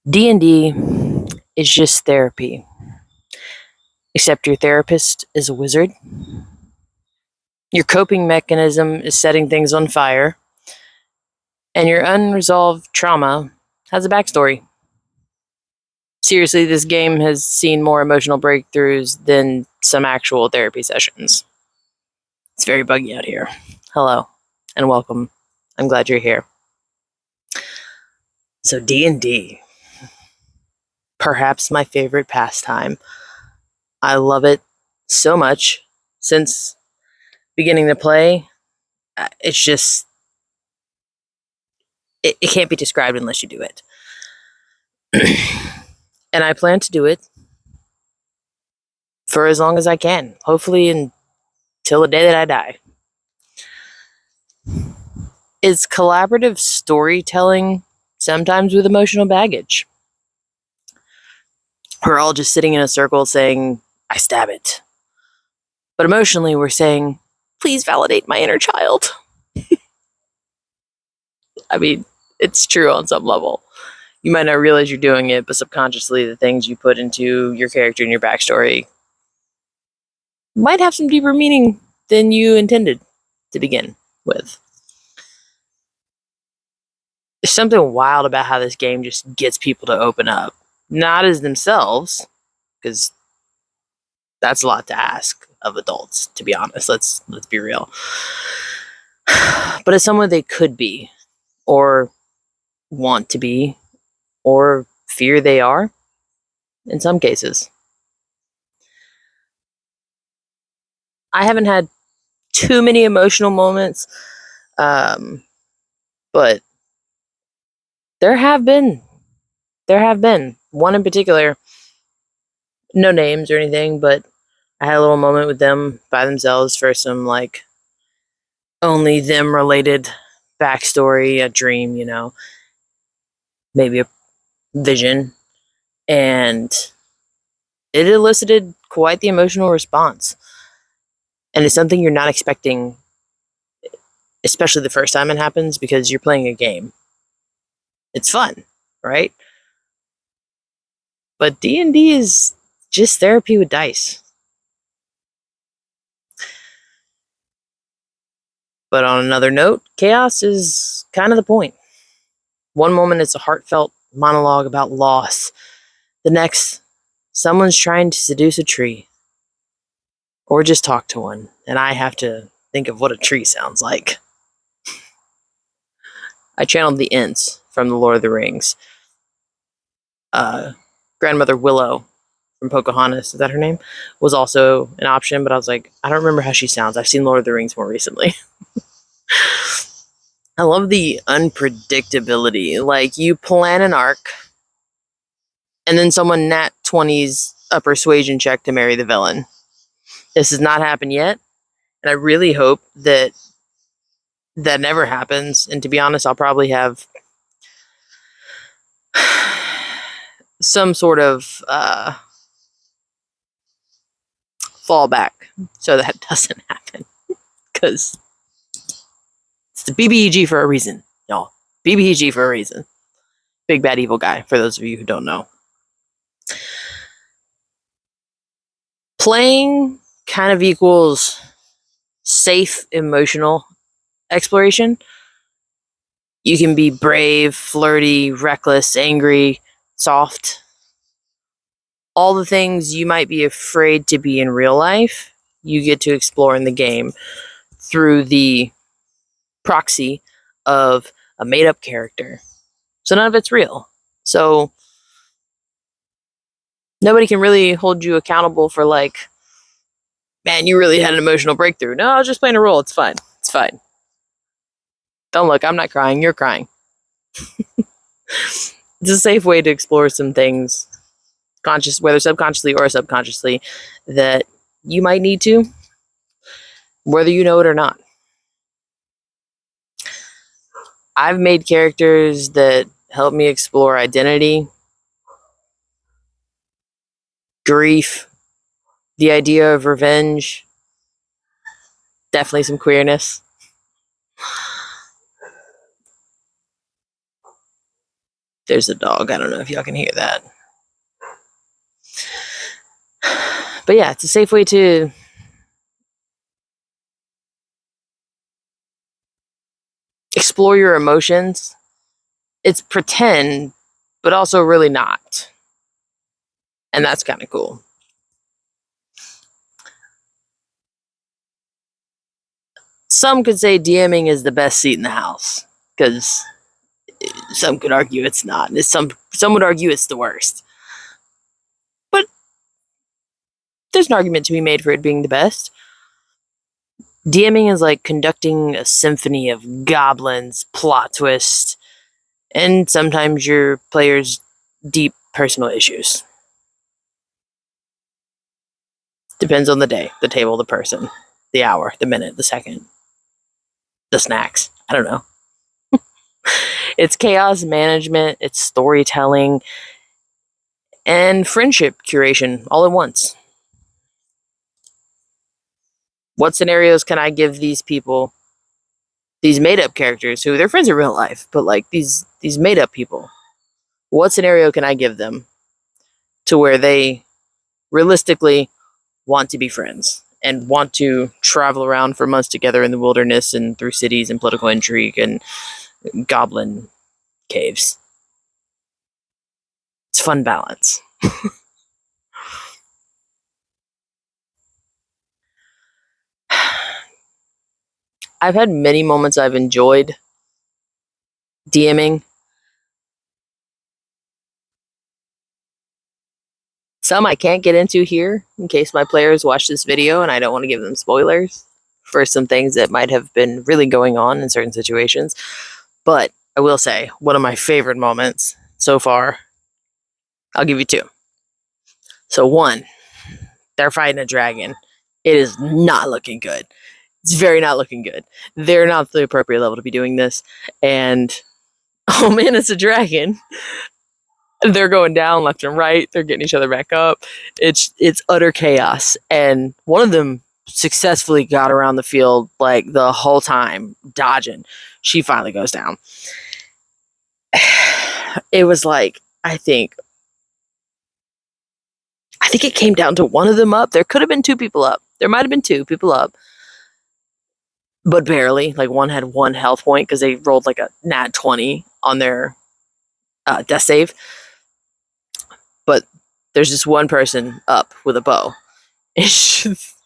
D&D is just therapy, except your therapist is a wizard. Your coping mechanism is setting things on fire, and your unresolved trauma has a backstory. Seriously, this game has seen more emotional breakthroughs than some actual therapy sessions. It's very buggy out here. Hello, and welcome. I'm glad you're here. So D&D, perhaps my favorite pastime. I love it so much since beginning to play. It's just, it can't be described unless you do it. And I plan to do it for as long as I can, hopefully until the day that I die. It's collaborative storytelling, sometimes with emotional baggage. We're all just sitting in a circle saying, I stab it. But emotionally, we're saying, please validate my inner child. I mean, it's true on some level. You might not realize you're doing it, but subconsciously, the things you put into your character and your backstory might have some deeper meaning than you intended to begin with. There's something wild about how this game just gets people to open up. Not as themselves, because that's a lot to ask of adults, to be honest. Let's be real. But as someone they could be, or want to be, or fear they are, in some cases. I haven't had too many emotional moments, but there have been. One in particular, no names or anything, but I had a little moment with them by themselves for some, like, only them related backstory, a dream, maybe a vision, and it elicited quite the emotional response. And it's something you're not expecting, especially the first time it happens, because you're playing a game. It's fun, right? But D&D is just therapy with dice. But on another note, chaos is kind of the point. One moment it's a heartfelt monologue about loss. The next, someone's trying to seduce a tree. Or just talk to one. And I have to think of what a tree sounds like. I channeled the Ents from The Lord of the Rings. Grandmother Willow from Pocahontas, is that her name? Was also an option, but I was like, I don't remember how she sounds. I've seen Lord of the Rings more recently. I love the unpredictability. Like, you plan an arc, and then someone nat 20s a persuasion check to marry the villain. This has not happened yet, and I really hope that never happens. And to be honest, I'll probably have some sort of fallback so that doesn't happen. Because it's the BBEG for a reason, y'all. BBEG for a reason. Big bad evil guy, for those of you who don't know. Playing kind of equals safe emotional exploration. You can be brave, flirty, reckless, angry, soft. All the things you might be afraid to be in real life, you get to explore in the game through the proxy of a made-up character. So none of it's real. So nobody can really hold you accountable for, like, man, you really had an emotional breakthrough. No, I was just playing a role. It's fine. It's fine. Don't look, I'm not crying. You're crying. It's a safe way to explore some things, whether subconsciously or subconsciously, that you might need to, whether you know it or not. I've made characters that help me explore identity, grief, the idea of revenge, definitely some queerness. There's a dog. I don't know if y'all can hear that. But yeah, it's a safe way to explore your emotions. It's pretend, but also really not. And that's kind of cool. Some could say DMing is the best seat in the house, because some could argue it's not. Some would argue it's the worst. But there's an argument to be made for it being the best. DMing is like conducting a symphony of goblins, plot twists, and sometimes your player's deep personal issues. Depends on the day, the table, the person, the hour, the minute, the second, the snacks. I don't know. It's chaos management, it's storytelling, and friendship curation all at once. What scenarios can I give these people, these made-up characters who they're friends in real life, but like these made-up people? What scenario can I give them to where they realistically want to be friends and want to travel around for months together in the wilderness and through cities and political intrigue and goblin caves? It's fun balance. I've had many moments I've enjoyed DMing. Some I can't get into here in case my players watch this video and I don't want to give them spoilers for some things that might have been really going on in certain situations. But I will say, one of my favorite moments so far, I'll give you two. So one, they're fighting a dragon. It is not looking good. It's very not looking good. They're not the appropriate level to be doing this. And, oh man, it's a dragon. They're going down left and right. They're getting each other back up. It's utter chaos. And one of them successfully got around the field like the whole time, dodging. She finally goes down. It was like, I think it came down to one of them up. There could have been two people up. There might have been two people up, but barely. Like one had one health point because they rolled like a nat 20 on their death save. But there's just one person up with a bow. And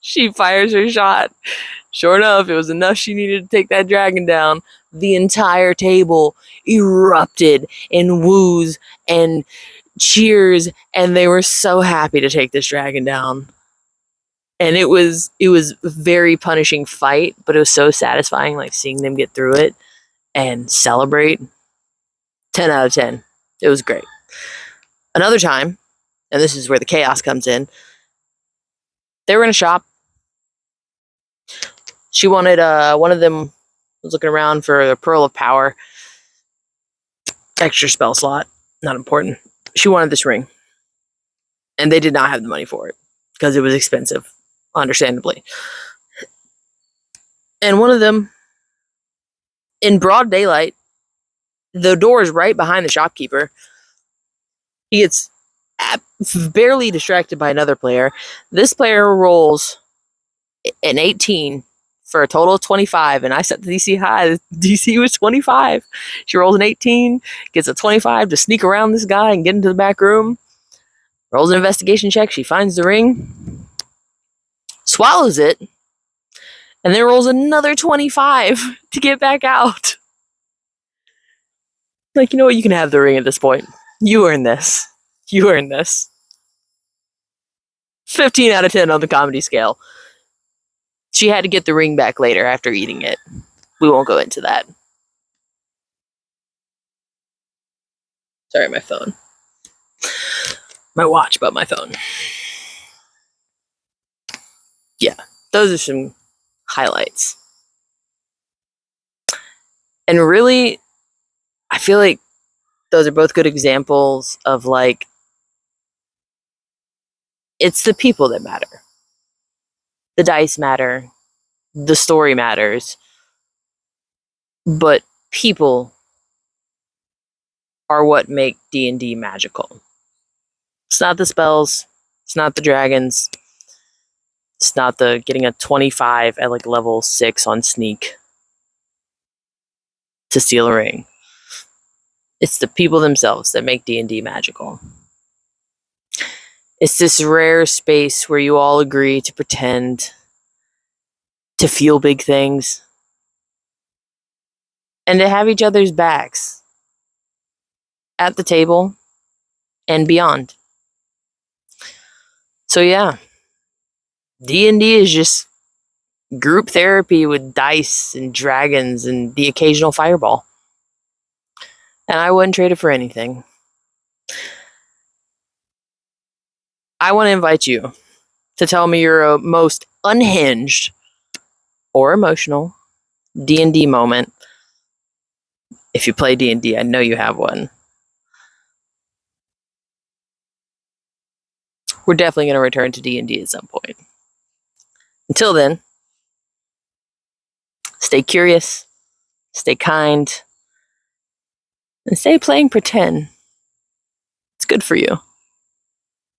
she fires her shot. Sure enough, it was enough she needed to take that dragon down. The entire table erupted in woos and cheers, and they were so happy to take this dragon down. And it was a very punishing fight, but it was so satisfying, like seeing them get through it and celebrate. 10 out of 10. It was great. Another time, and this is where the chaos comes in, they were in a shop. She wanted, one of them was looking around for a Pearl of Power. Extra spell slot. Not important. She wanted this ring. And they did not have the money for it because it was expensive, understandably. And one of them, in broad daylight, the door is right behind the shopkeeper. He gets barely distracted by another player. This player rolls an 18 for a total of 25, and I set the DC high. The DC was 25. She rolls an 18, gets a 25 to sneak around this guy and get into the back room. Rolls an investigation check. She finds the ring, swallows it, and then rolls another 25 to get back out. Like, you know what? You can have the ring at this point. You earned this. You earned this. 15 out of 10 on the comedy scale. She had to get the ring back later after eating it. We won't go into that. Sorry, my phone. My watch, but my phone. Yeah, those are some highlights. And really, I feel like those are both good examples of, like, it's the people that matter. The dice matter. The story matters. But people are what make D&D magical. It's not the spells, it's not the dragons, it's not the getting a 25 at like level 6 on sneak to steal a ring. It's the people themselves that make D&D magical. It's this rare space where you all agree to pretend, to feel big things, and to have each other's backs at the table and beyond. So yeah, D&D is just group therapy with dice and dragons and the occasional fireball. And I wouldn't trade it for anything. I want to invite you to tell me your most unhinged or emotional D&D moment. If you play D&D, I know you have one. We're definitely going to return to D&D at some point. Until then, stay curious, stay kind, and stay playing pretend. It's good for you.